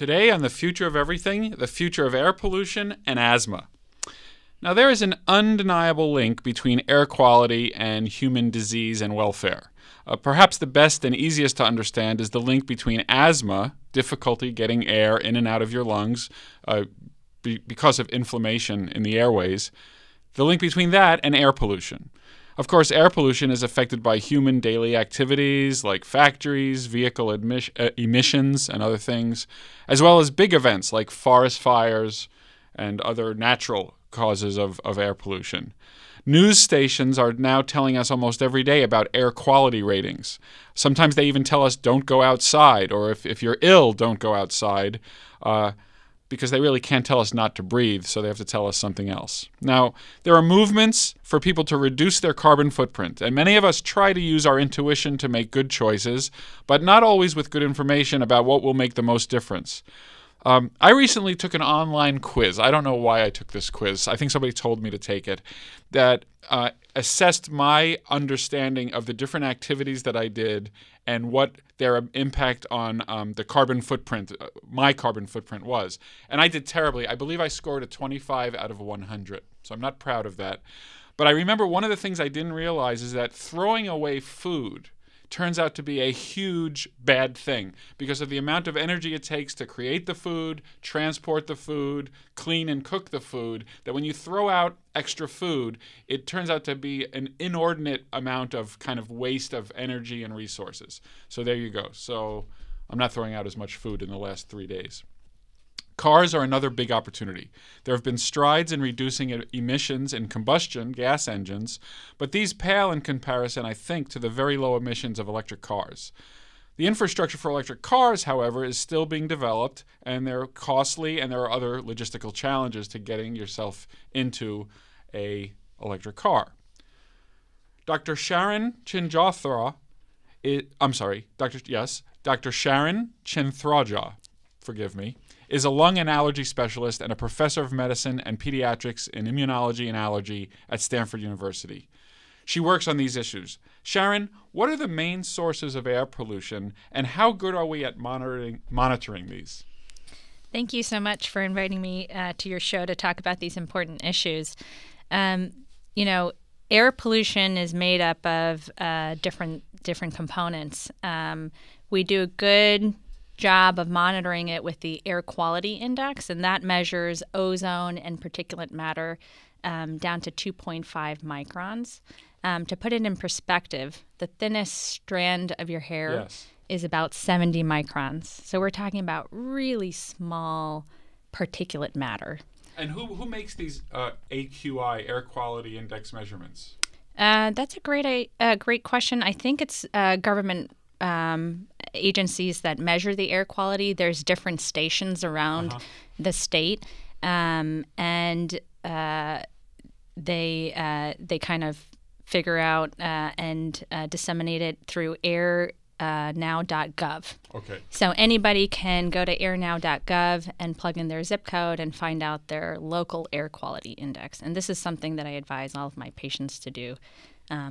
Today on The Future of Everything, the future of air pollution and asthma. Now, there is an undeniable link between air quality and human disease and welfare. Perhaps the best and easiest to understand is the link between asthma, difficulty getting air in and out of your lungs because of inflammation in the airways, the link between that and air pollution. Of course, air pollution is affected by human daily activities like factories, vehicle emissions, and other things, as well as big events like forest fires and other natural causes of air pollution. News stations are now telling us almost every day about air quality ratings. Sometimes they even tell us don't go outside, or if you're ill, don't go outside, because they really can't tell us not to breathe, so they have to tell us something else. Now, there are movements for people to reduce their carbon footprint, and many of us try to use our intuition to make good choices, but not always with good information about what will make the most difference. I recently took an online quiz. I don't know why I took this quiz. I think somebody told me to take it, that assessed my understanding of the different activities that I did and what their impact on the carbon footprint, my carbon footprint was. And I did terribly. I believe I scored a 25 out of 100. So I'm not proud of that. But I remember one of the things I didn't realize is that throwing away food turns out to be a huge bad thing because of the amount of energy it takes to create the food, transport the food, clean and cook the food, that when you throw out extra food, it turns out to be an inordinate amount of kind of waste of energy and resources. So there you go. So I'm not throwing out as much food in the last 3 days. Cars are another big opportunity. There have been strides in reducing emissions in combustion gas engines, but these pale in comparison, I think, to the very low emissions of electric cars. The infrastructure for electric cars, however, is still being developed, and they're costly, and there are other logistical challenges to getting yourself into an electric car. Dr. Sharon Chinthrajah, Dr. Sharon Chinthrajah, forgive me, is a lung and allergy specialist and a professor of medicine and pediatrics in immunology and allergy at Stanford University. She works on these issues. Sharon, what are the main sources of air pollution, and how good are we at monitoring these? Thank you so much for inviting me to your show to talk about these important issues. Air pollution is made up of different components. We do a good job of monitoring it with the air quality index, and that measures ozone and particulate matter down to 2.5 microns. To put it in perspective, the thinnest strand of your hair is about 70 microns. So we're talking about really small particulate matter. And who makes these AQI, air quality index measurements? That's a great question. I think it's government agencies that measure the air quality. There's different stations around the state, and they kind of figure out and disseminate it through airnow.gov. Okay. So anybody can go to airnow.gov and plug in their zip code and find out their local air quality index. And this is something that I advise all of my patients to do,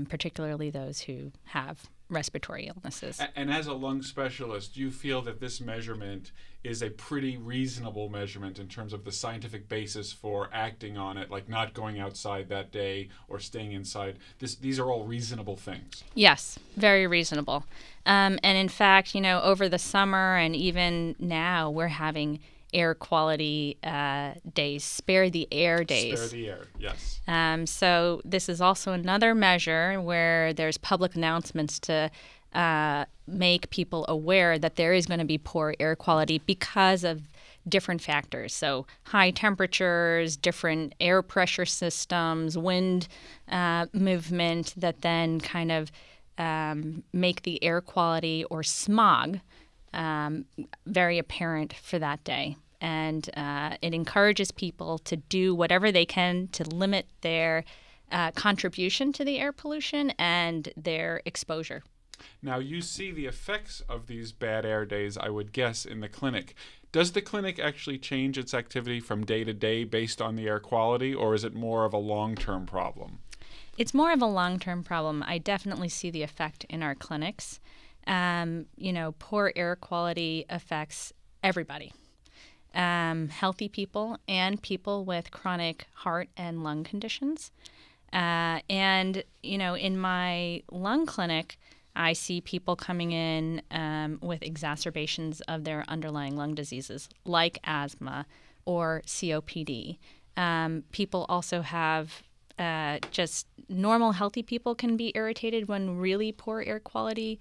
particularly those who have respiratory illnesses. And as a lung specialist, do you feel that this measurement is a pretty reasonable measurement in terms of the scientific basis for acting on it, like not going outside that day or staying inside? These are all reasonable things. Yes, very reasonable. And in fact, over the summer and even now, we're having air quality days, spare the air days. Spare the air, yes. So this is also another measure where there's public announcements to make people aware that there is going to be poor air quality because of different factors. So high temperatures, different air pressure systems, wind movement that then kind of make the air quality or smog very apparent for that day. And it encourages people to do whatever they can to limit their contribution to the air pollution and their exposure. Now, you see the effects of these bad air days, I would guess, in the clinic. Does the clinic actually change its activity from day to day based on the air quality, or is it more of a long-term problem? It's more of a long-term problem. I definitely see the effect in our clinics. Poor air quality affects everybody. healthy people and people with chronic heart and lung conditions. And, in my lung clinic, I see people coming in with exacerbations of their underlying lung diseases like asthma or COPD. People also have just normal healthy people can be irritated when really poor air quality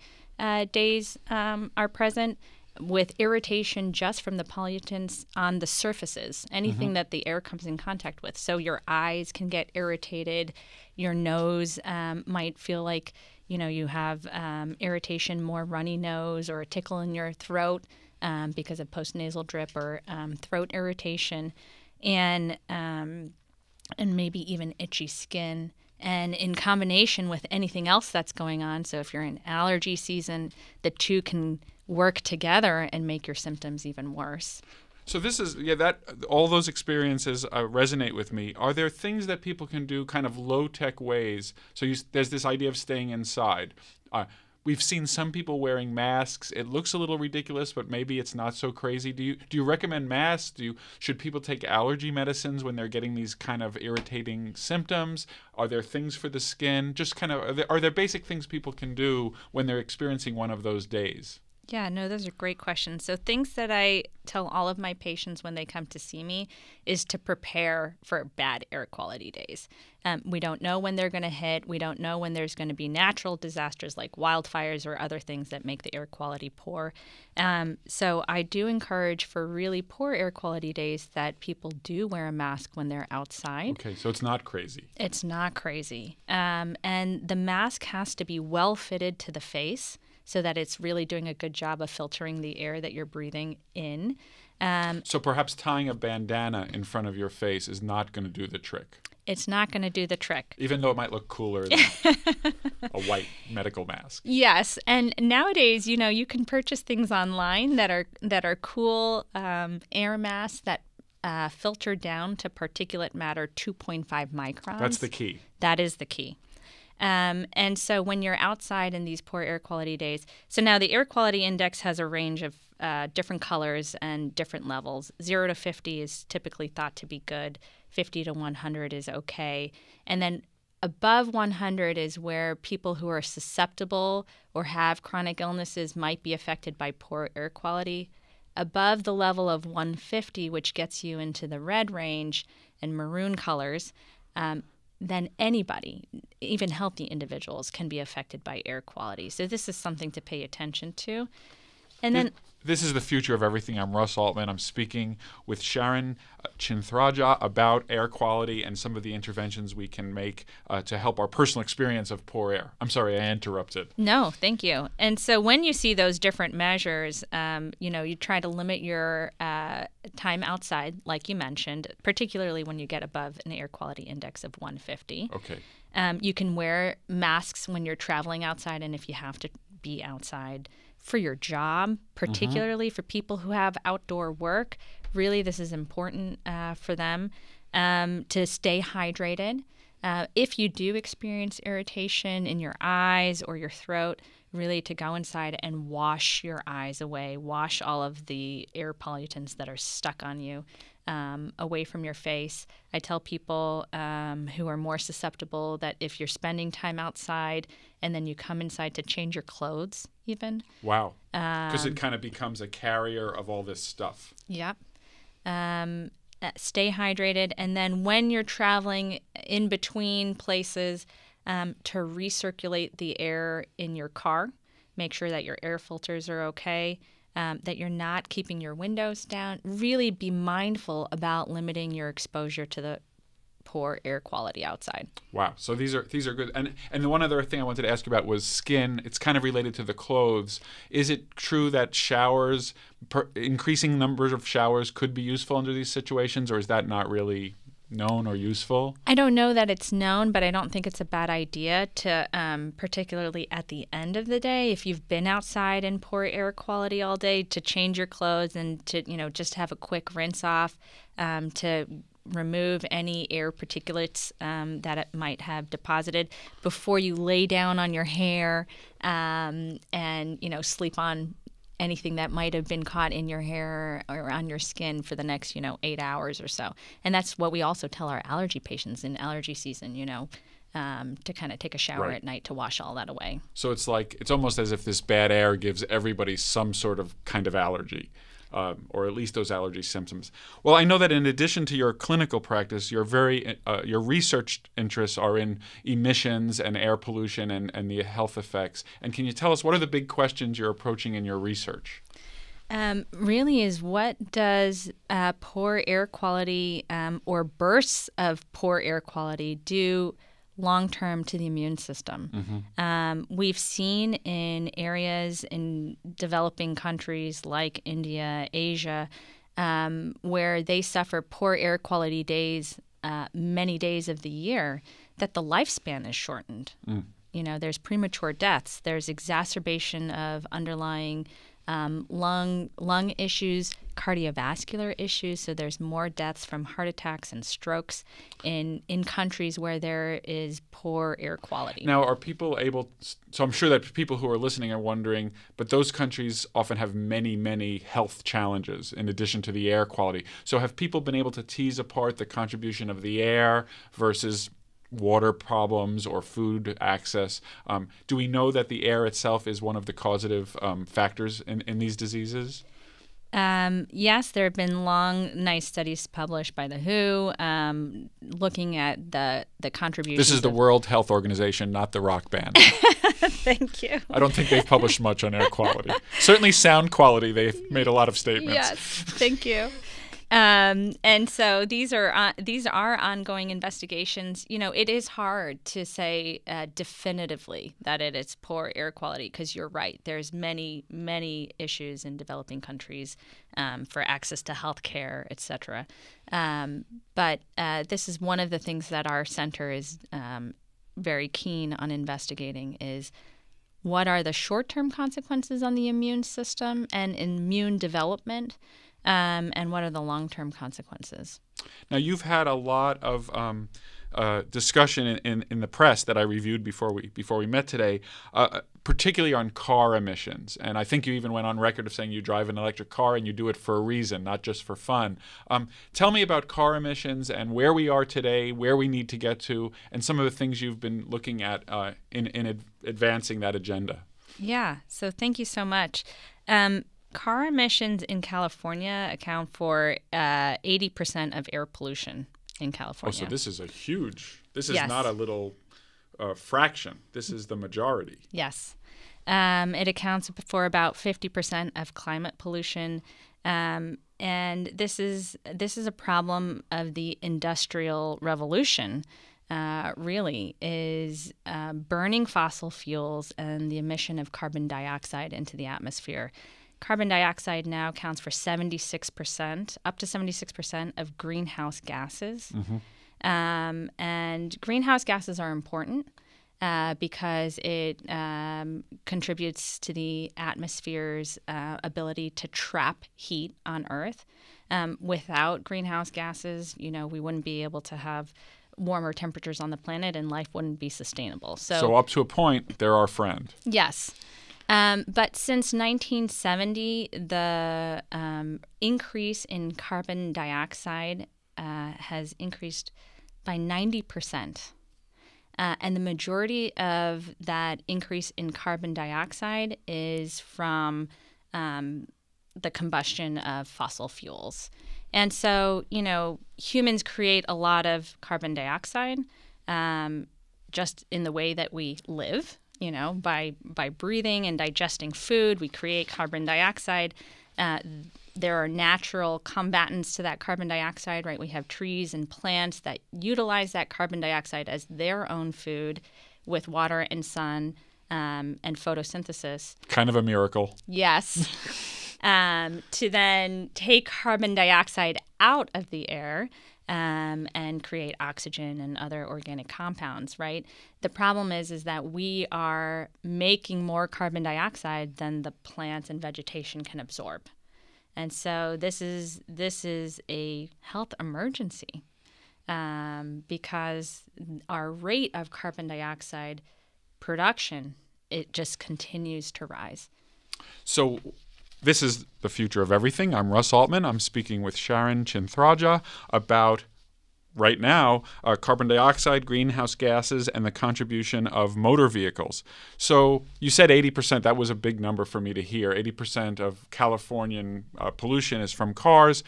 days are present, with irritation just from the pollutants on the surfaces, anything that the air comes in contact with. So your eyes can get irritated, your nose might feel like, you have irritation, more runny nose or a tickle in your throat because of postnasal drip or throat irritation, and maybe even itchy skin. And in combination with anything else that's going on, so if you're in allergy season, the two can work together and make your symptoms even worse. So this is, that all those experiences resonate with me. Are there things that people can do kind of low-tech ways? So there's this idea of staying inside. We've seen some people wearing masks. It looks a little ridiculous, but maybe it's not so crazy. Do you recommend masks? Should people take allergy medicines when they're getting these kind of irritating symptoms? Are there things for the skin? Just kind of, are there basic things people can do when they're experiencing one of those days? Yeah, no, those are great questions. So things that I tell all of my patients when they come to see me is to prepare for bad air quality days. We don't know when they're going to hit. We don't know when there's going to be natural disasters like wildfires or other things that make the air quality poor. So I do encourage for really poor air quality days that people do wear a mask when they're outside. Okay, so it's not crazy. It's not crazy. And the mask has to be well fitted to the face, so that it's really doing a good job of filtering the air that you're breathing in. So perhaps tying a bandana in front of your face is not going to do the trick. It's not going to do the trick. Even though it might look cooler than a white medical mask. Yes, and nowadays, you can purchase things online that are cool air masks that filter down to particulate matter 2.5 microns. That's the key. That is the key. And so when you're outside in these poor air quality days, so now the air quality index has a range of different colors and different levels. 0 to 50 is typically thought to be good. 50 to 100 is okay. And then above 100 is where people who are susceptible or have chronic illnesses might be affected by poor air quality. Above the level of 150, which gets you into the red range and maroon colors, then anybody, even healthy individuals, can be affected by air quality. So this is something to pay attention to. And then this is the future of everything. I'm Russ Altman. I'm speaking with Sharon Chinthrajah about air quality and some of the interventions we can make to help our personal experience of poor air. I'm sorry, I interrupted. No, thank you. And so when you see those different measures, you try to limit your time outside, like you mentioned, particularly when you get above an air quality index of 150. Okay. You can wear masks when you're traveling outside and if you have to be outside. For your job, particularly for people who have outdoor work, really this is important for them to stay hydrated. If you do experience irritation in your eyes or your throat, really to go inside and wash your eyes away, wash all of the air pollutants that are stuck on you away from your face. I tell people who are more susceptible that if you're spending time outside and then you come inside to change your clothes even. Wow. Because it kind of becomes a carrier of all this stuff. Yep. Stay hydrated. And then when you're traveling in between places, to recirculate the air in your car, make sure that your air filters are okay, that you're not keeping your windows down. Really be mindful about limiting your exposure to the poor air quality outside. Wow. So these are good. And the one other thing I wanted to ask about was skin. It's kind of related to the clothes. Is it true that showers, increasing numbers of showers could be useful under these situations, or is that not really known or useful? I don't know that it's known, but I don't think it's a bad idea to, particularly at the end of the day, if you've been outside in poor air quality all day, to change your clothes and to, just have a quick rinse off, to remove any air particulates that it might have deposited before you lay down on your hair and, sleep on anything that might have been caught in your hair or on your skin for the next, 8 hours or so. And that's what we also tell our allergy patients in allergy season, to kind of take a shower at night to wash all that away. So it's almost as if this bad air gives everybody some sort of kind of allergy. Or at least those allergy symptoms. Well, I know that in addition to your clinical practice, your research interests are in emissions and air pollution and the health effects. And can you tell us what are the big questions you're approaching in your research? Really is what does poor air quality or bursts of poor air quality do long-term to the immune system. We've seen in areas in developing countries like India, Asia, where they suffer poor air quality days many days of the year, that the lifespan is shortened. There's premature deaths. There's exacerbation of underlying lung issues, cardiovascular issues. So there's more deaths from heart attacks and strokes in countries where there is poor air quality. Now, are people able – so I'm sure that people who are listening are wondering, but those countries often have many, many health challenges in addition to the air quality. So have people been able to tease apart the contribution of the air versus water problems or food access? Do we know that the air itself is one of the causative factors in these diseases? Yes, there have been long, nice studies published by the WHO looking at the contributions. This is the World Health Organization, not the rock band. Thank you. I don't think they've published much on air quality. Certainly sound quality, they've made a lot of statements. Yes, thank you. And so these are ongoing investigations. It is hard to say definitively that it is poor air quality, because you're right. There's many, many issues in developing countries for access to health care, et cetera. But this is one of the things that our center is very keen on investigating is what are the short-term consequences on the immune system and immune development, and what are the long-term consequences? Now, you've had a lot of discussion in the press that I reviewed before we met today, particularly on car emissions. And I think you even went on record of saying you drive an electric car and you do it for a reason, not just for fun. Tell me about car emissions and where we are today, where we need to get to, and some of the things you've been looking at in advancing that agenda. Yeah, so thank you so much. Car emissions in California account for 80% of air pollution in California. Oh, so this is Yes. not a little fraction. This is the majority. Yes. It accounts for about 50% of climate pollution. And this is a problem of the Industrial Revolution, really, is burning fossil fuels and the emission of carbon dioxide into the atmosphere. Carbon dioxide now accounts for 76%, up to 76% of greenhouse gases. And greenhouse gases are important because it contributes to the atmosphere's ability to trap heat on Earth. Without greenhouse gases, we wouldn't be able to have warmer temperatures on the planet and life wouldn't be sustainable. So up to a point, they're our friend. Yes. But since 1970, the increase in carbon dioxide has increased by 90%. And the majority of that increase in carbon dioxide is from the combustion of fossil fuels. And so, humans create a lot of carbon dioxide just in the way that we live. By breathing and digesting food, we create carbon dioxide. There are natural combatants to that carbon dioxide, right? We have trees and plants that utilize that carbon dioxide as their own food with water and sun and photosynthesis. Kind of a miracle. Yes. To then take carbon dioxide out of the air and create oxygen and other organic compounds, right? The problem is that we are making more carbon dioxide than the plants and vegetation can absorb. And so this is a health emergency because our rate of carbon dioxide production, it just continues to rise. So This is The Future of Everything. I'm Russ Altman. I'm speaking with Sharon Chinthrajah about, right now, carbon dioxide, greenhouse gases, and the contribution of motor vehicles. So you said 80%. That was a big number for me to hear. 80% of Californian pollution is from cars.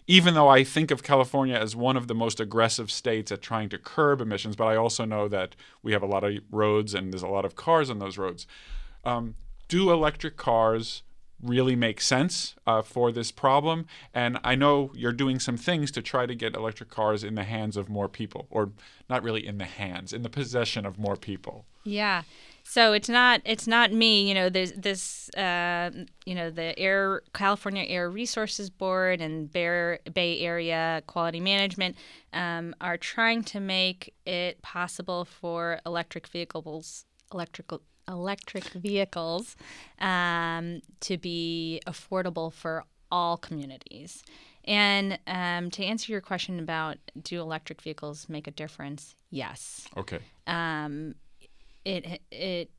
Even though I think of California as one of the most aggressive states at trying to curb emissions, but I also know that we have a lot of roads and there's a lot of cars on those roads. Do electric cars really make sense for this problem? And I know you're doing some things to try to get electric cars in the hands of more people, or not really in the hands, in the possession of more people. Yeah. So it's not me. There's this the California Air Resources Board and Bay Area Quality Management are trying to make it possible for electric vehicles to be affordable for all communities. And to answer your question about do electric vehicles make a difference, yes. Okay. It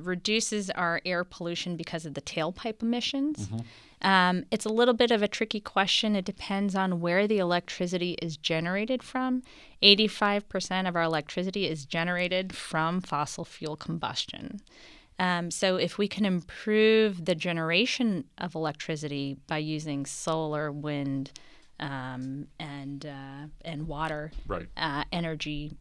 reduces our air pollution because of the tailpipe emissions. Mm-hmm. It's a little bit of a tricky question. It depends on where the electricity is generated from. 85% of our electricity is generated from fossil fuel combustion. So if we can improve the generation of electricity by using solar, wind, and water energy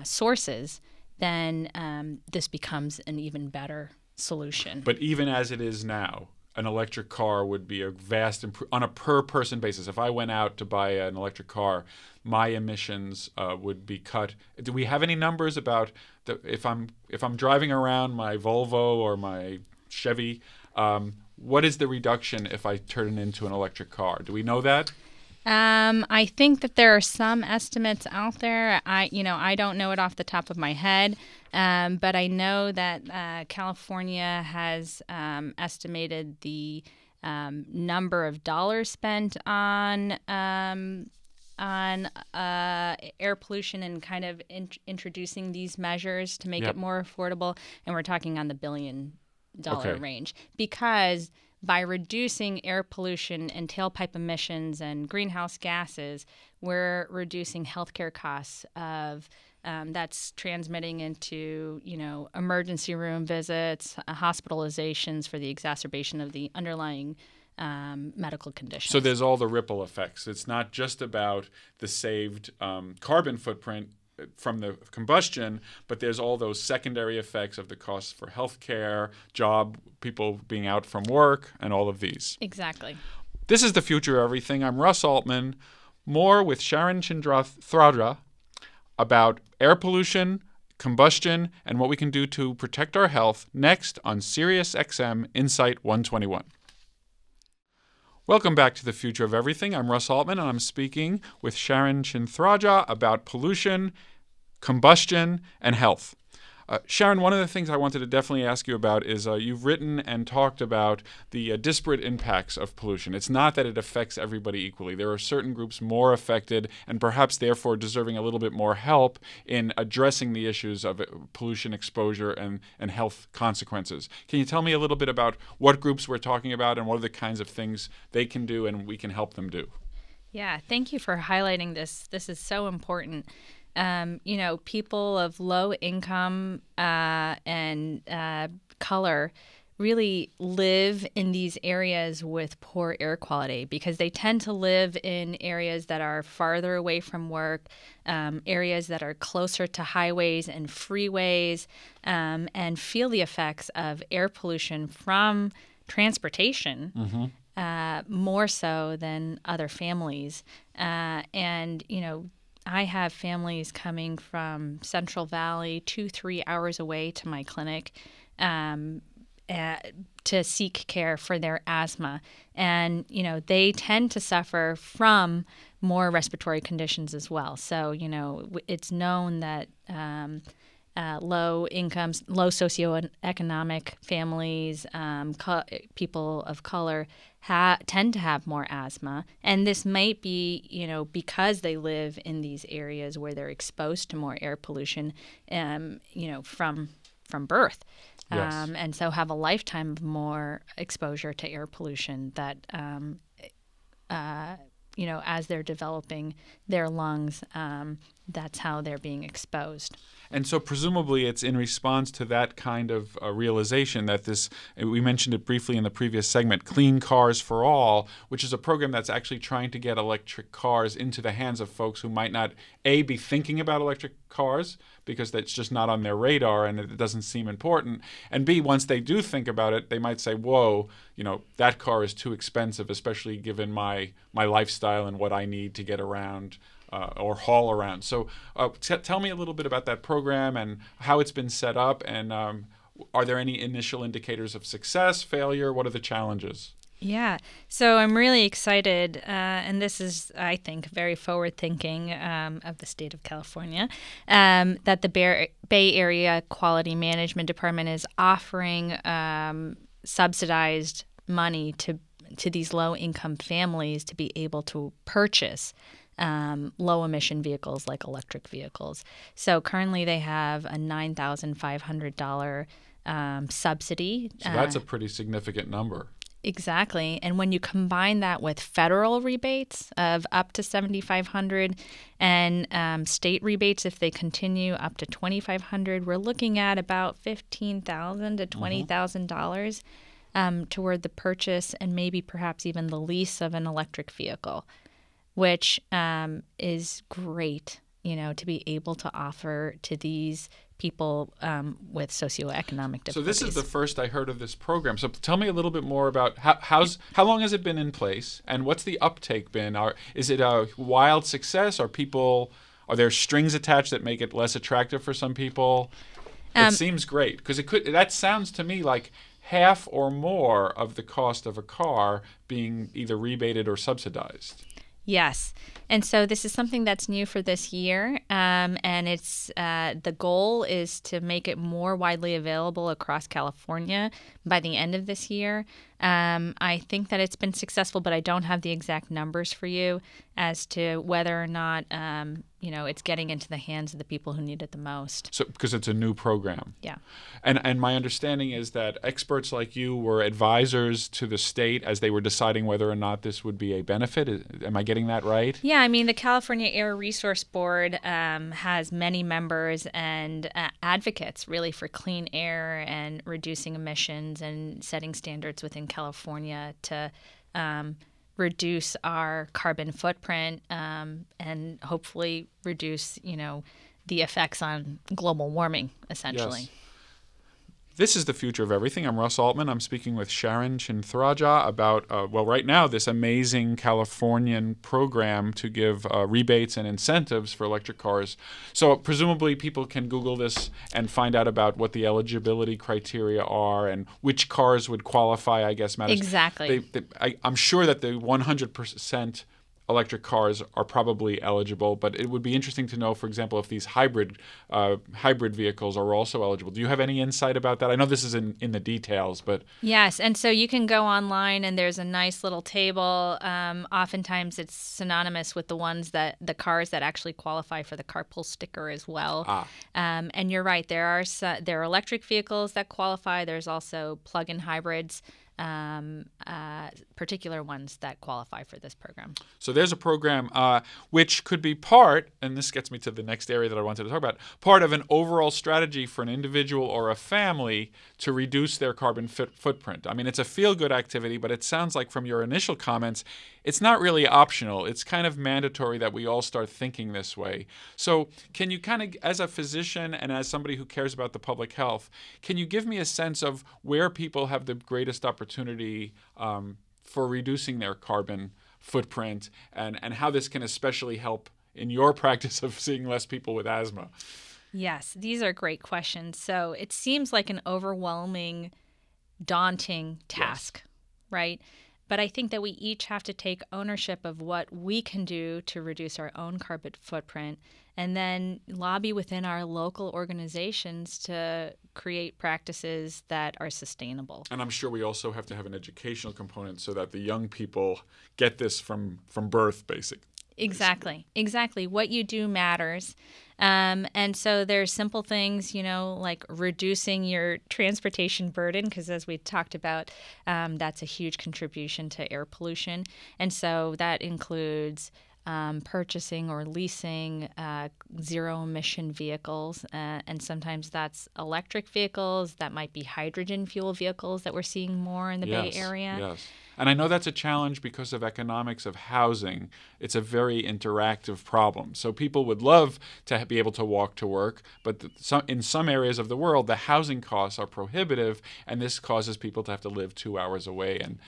sources, then this becomes an even better solution. But even as it is now, an electric car would be a vast on a per-person basis. If I went out to buy an electric car, my emissions would be cut. Do we have any numbers about if I'm driving around my Volvo or my Chevy, what is the reduction if I turn it into an electric car? Do we know that? I think that there are some estimates out there. I don't know it off the top of my head, but I know that California has estimated the number of dollars spent on air pollution and kind of introducing these measures to make it more affordable, and we're talking on the $1 billion range, because by reducing air pollution and tailpipe emissions and greenhouse gases, we're reducing healthcare costs of that's transmitting into emergency room visits, hospitalizations for the exacerbation of the underlying medical conditions. So there's all the ripple effects. It's not just about the saved carbon footprint from the combustion, but there's all those secondary effects of the costs for healthcare, job, people being out from work, and all of these. Exactly. This is The Future of Everything. I'm Russ Altman. More with Sharon Chinthrajah about air pollution, combustion, and what we can do to protect our health next on SiriusXM Insight 121. Welcome back to The Future of Everything. I'm Russ Altman, and I'm speaking with Sharon Chinthrajah about pollution, combustion, and health. Sharon, one of the things I wanted to definitely ask you about is you've written and talked about the disparate impacts of pollution. It's not that it affects everybody equally. There are certain groups more affected and perhaps therefore deserving a little bit more help in addressing the issues of pollution exposure and health consequences. Can you tell me a little bit about what groups we're talking about and what are the kinds of things they can do and we can help them do? Yeah, thank you for highlighting this. This is so important. People of low income and color really live in these areas with poor air quality because they tend to live in areas that are farther away from work, areas that are closer to highways and freeways, and feel the effects of air pollution from transportation more so than other families. I have families coming from Central Valley 2-3 hours away to my clinic to seek care for their asthma. And, they tend to suffer from more respiratory conditions as well. So, it's known that low incomes, low socioeconomic families, people of color tend to have more asthma. And this might be, because they live in these areas where they're exposed to more air pollution, from birth. Yes. and so have a lifetime of more exposure to air pollution that, as they're developing their lungs, that's how they're being exposed. And so presumably it's in response to that kind of realization that this, we mentioned it briefly in the previous segment, Clean Cars for All, which is a program that's actually trying to get electric cars into the hands of folks who might not, A, be thinking about electric cars because that's just not on their radar and it doesn't seem important, and B, once they do think about it, they might say, whoa, that car is too expensive, especially given my lifestyle and what I need to get around or haul around. So tell me a little bit about that program and how it's been set up, and are there any initial indicators of success, failure? What are the challenges? Yeah, so I'm really excited, and this is, I think, very forward-thinking of the state of California, that the Bay Area Quality Management Department is offering subsidized money to these low-income families to be able to purchase low-emission vehicles like electric vehicles. So currently they have a $9,500 subsidy. So that's a pretty significant number. Exactly. And when you combine that with federal rebates of up to $7,500 and state rebates, if they continue, up to $2,500, we're looking at about $15,000 to $20,000 toward the purchase and maybe perhaps even the lease of an electric vehicle, which is great, to be able to offer to these people with socioeconomic difficulties. So this is the first I heard of this program. So tell me a little bit more about how long has it been in place, and what's the uptake been? Is it a wild success? Are there strings attached that make it less attractive for some people? It seems great because that sounds to me like half or more of the cost of a car being either rebated or subsidized. Yes. And so this is something that's new for this year, and it's the goal is to make it more widely available across California by the end of this year. I think that it's been successful, but I don't have the exact numbers for you as to whether or not it's getting into the hands of the people who need it the most. So because it's a new program. Yeah. And my understanding is that experts like you were advisors to the state as they were deciding whether or not this would be a benefit. Am I getting that right? Yeah, I mean, the California Air Resource Board has many members and advocates really for clean air and reducing emissions and setting standards within California to reduce our carbon footprint and hopefully reduce, the effects on global warming, essentially. Yes. This is the future of everything. I'm Russ Altman. I'm speaking with Sharon Chinthrajah about, right now, this amazing Californian program to give rebates and incentives for electric cars. So presumably people can Google this and find out about what the eligibility criteria are and which cars would qualify, I guess, matters. Exactly. I'm sure that the 100% electric cars are probably eligible, but it would be interesting to know, for example, if these hybrid vehicles are also eligible. Do you have any insight about that? I know this is in the details, but... Yes, and so you can go online and there's a nice little table. Oftentimes it's synonymous with the cars that actually qualify for the carpool sticker as well. And you're right, there are electric vehicles that qualify. There's also plug-in hybrids. Particular ones that qualify for this program. So there's a program which could be part, and this gets me to the next area that I wanted to talk about, part of an overall strategy for an individual or a family to reduce their carbon footprint. I mean, it's a feel-good activity, but it sounds like from your initial comments, it's not really optional. It's kind of mandatory that we all start thinking this way. So can you kind of, as a physician and as somebody who cares about the public health, can you give me a sense of where people have the greatest opportunity for reducing their carbon footprint and how this can especially help in your practice of seeing less people with asthma? Yes, these are great questions. So it seems like an overwhelming, daunting task, yes, right? But I think that we each have to take ownership of what we can do to reduce our own carbon footprint and then lobby within our local organizations to create practices that are sustainable. And I'm sure we also have to have an educational component so that the young people get this from birth, basically. Exactly. What you do matters. And so there's simple things, like reducing your transportation burden, because as we talked about, that's a huge contribution to air pollution. And so that includes purchasing or leasing zero-emission vehicles, and sometimes that's electric vehicles. That might be hydrogen fuel vehicles that we're seeing more in the Bay Area. Yes. And I know that's a challenge because of economics of housing. It's a very interactive problem. So people would love to be able to walk to work, but in some areas of the world, the housing costs are prohibitive, and this causes people to have to live 2 hours away. And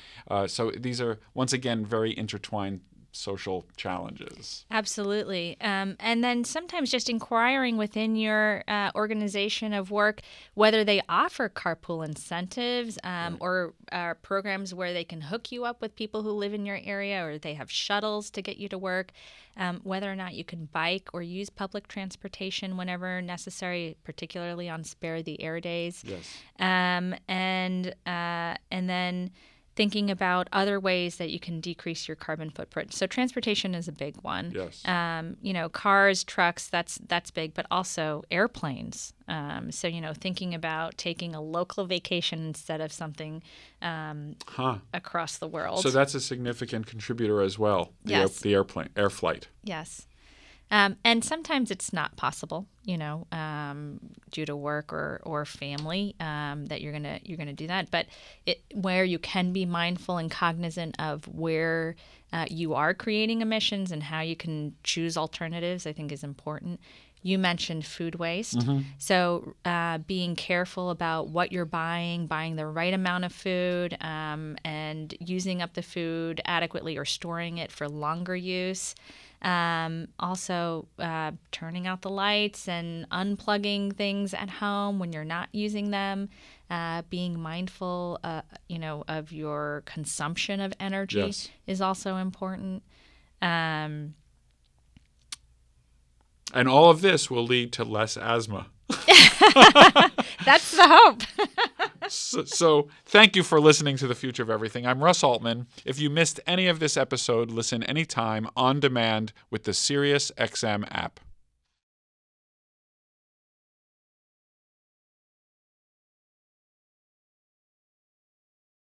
so these are, once again, very intertwined social challenges. Absolutely. And then sometimes just inquiring within your organization of work whether they offer carpool incentives or programs where they can hook you up with people who live in your area, or they have shuttles to get you to work, whether or not you can bike or use public transportation whenever necessary, particularly on spare the air days. Yes. And then thinking about other ways that you can decrease your carbon footprint. So transportation is a big one. Yes. Cars, trucks, that's big, but also airplanes. So, thinking about taking a local vacation instead of something across the world. So that's a significant contributor as well, the air flight. Yes. And sometimes it's not possible, due to work or family, that you're gonna do that. But where you can be mindful and cognizant of where you are creating emissions and how you can choose alternatives, I think is important. You mentioned food waste. Mm-hmm. So being careful about what you're buying the right amount of food, and using up the food adequately or storing it for longer use. Also, turning out the lights and unplugging things at home when you're not using them. Being mindful, of your consumption of energy is also important. And all of this will lead to less asthma. That's the hope. So thank you for listening to The Future of Everything. I'm Russ Altman. If you missed any of this episode, listen anytime on demand with the SiriusXM app.